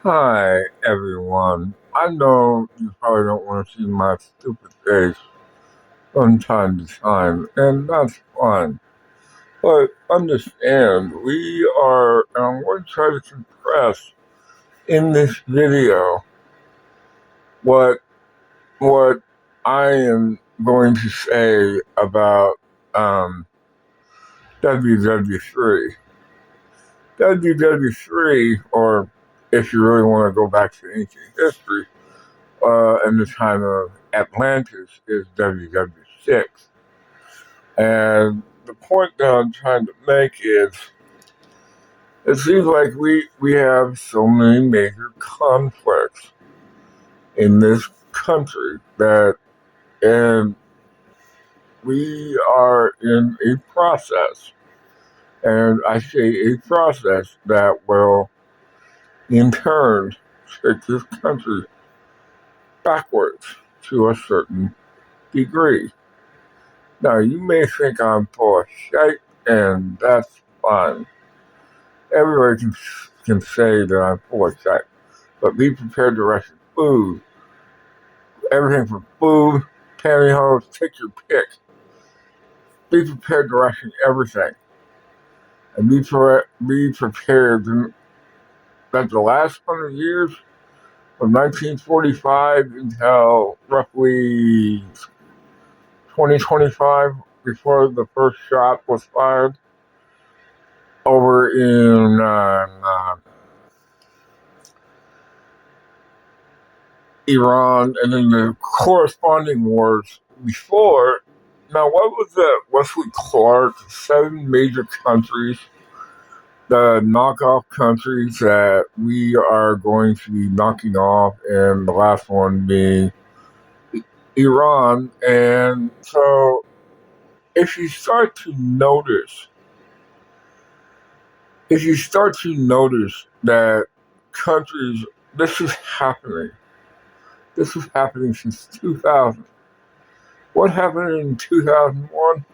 Hi, everyone. I know you probably don't want to see my stupid face from time to time, and that's fine. But understand, and I'm going to try to compress in this video what what I am going to say about um, WW3. WW3, or if you really want to go back to ancient history, in the time of Atlantis is WW6. And the point that I'm trying to make is it seems like we have so many major conflicts in this country that, and we are in a process. And I say a process that will, in turn, take this country backwards to a certain degree. Now, you may think I'm full of shit, and that's fine. Everybody can say that I'm full of shit, but be prepared to ration food. Everything from food, pantyhose, take your pick. Be prepared to ration everything. And be prepared that the last 100 years, from 1945 until roughly 2025, before the first shot was fired, over in Iran, and then the corresponding wars before. Now, what was the Wesley Clark? 7 major countries, the knockoff countries that we are going to be knocking off, and the last one being Iran. And so, if you start to notice, that countries, this is happening. This is happening since 2000. What happened in 2001?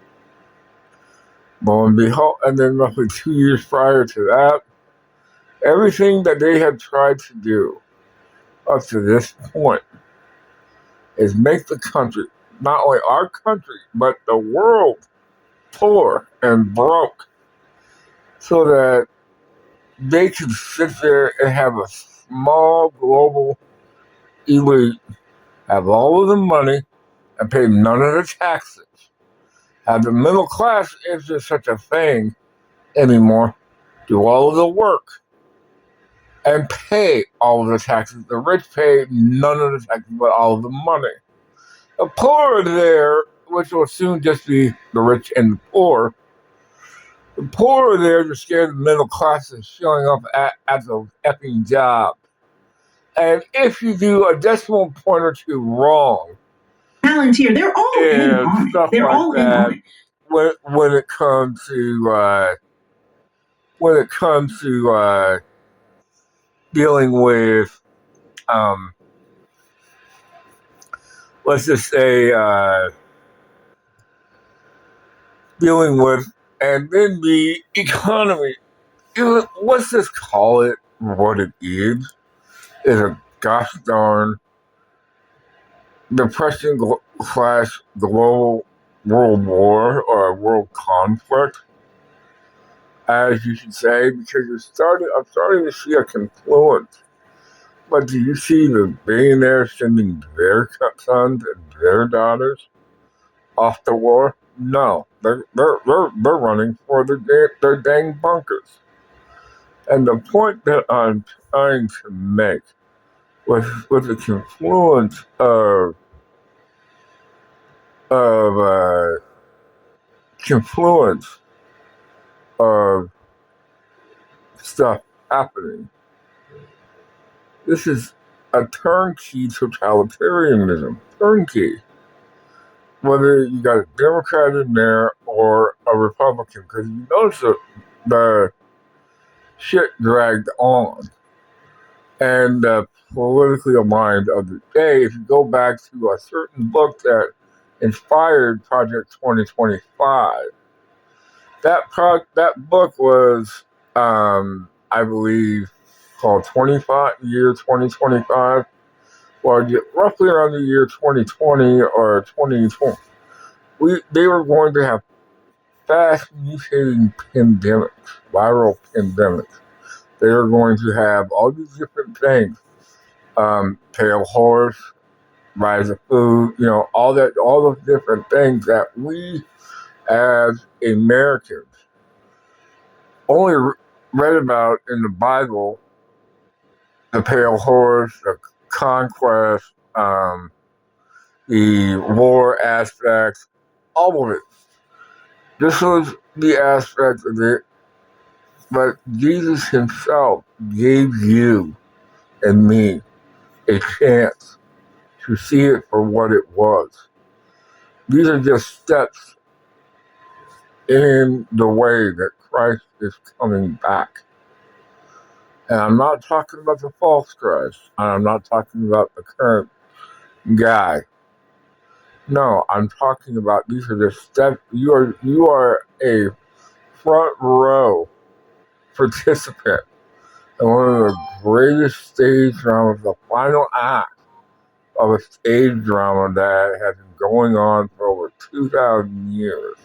Lo and behold, and then roughly 2 years prior to that, everything that they had tried to do up to this point is make the country, not only our country, but the world, poor and broke, so that they could sit there and have a small global elite, have all of the money, and pay none of the taxes. Have the middle class, if there's such a thing anymore, do all of the work and pay all of the taxes. The rich pay none of the taxes, but all of the money. The poor are there, which will soon just be the rich and the poor. The poor are there to scare the middle class is showing up at those effing jobs. And if you do a decimal point or two wrong, Palantir, they're all in and on it. stuff They're like all in that, on it. when it comes to dealing with let's just say dealing with, and then the economy. Let's just call it what it is a gosh darn depression slash global world war or a world conflict, as you should say, because I'm starting to see a confluence. But do you see the billionaires sending their sons and their daughters off to war? No, they're running for their dang bunkers. And the point that I'm trying to make with the confluence of confluence of stuff happening. This is a turnkey totalitarianism. Turnkey. Whether you got a Democrat in there or a Republican, because you notice that the shit dragged on. And the politically aligned of the day, if you go back to a certain book that inspired Project 2025, that book was, I believe, called 2025. Well, roughly around the year 2020 or 2020, they were going to have fast mutating pandemics, viral pandemics. They were going to have all these different things, pale horse, rise of food, all those different things that we as Americans only read about in the Bible, the pale horse, the conquest, the war aspects, all of it. This was the aspect of it, but Jesus himself gave you and me a chance to see it for what it was. These are just steps in the way that Christ is coming back. And I'm not talking about the false Christ, and I'm not talking about the current guy. No, I'm talking about these are the steps. You are a front row participant in one of the greatest stage dramas, the final act of a stage drama that has been going on for over 2,000 years.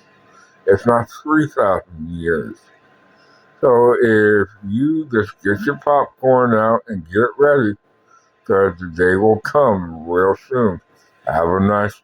It's not 3,000 years. So if you just get your popcorn out and get ready, because the day will come real soon. Have a nice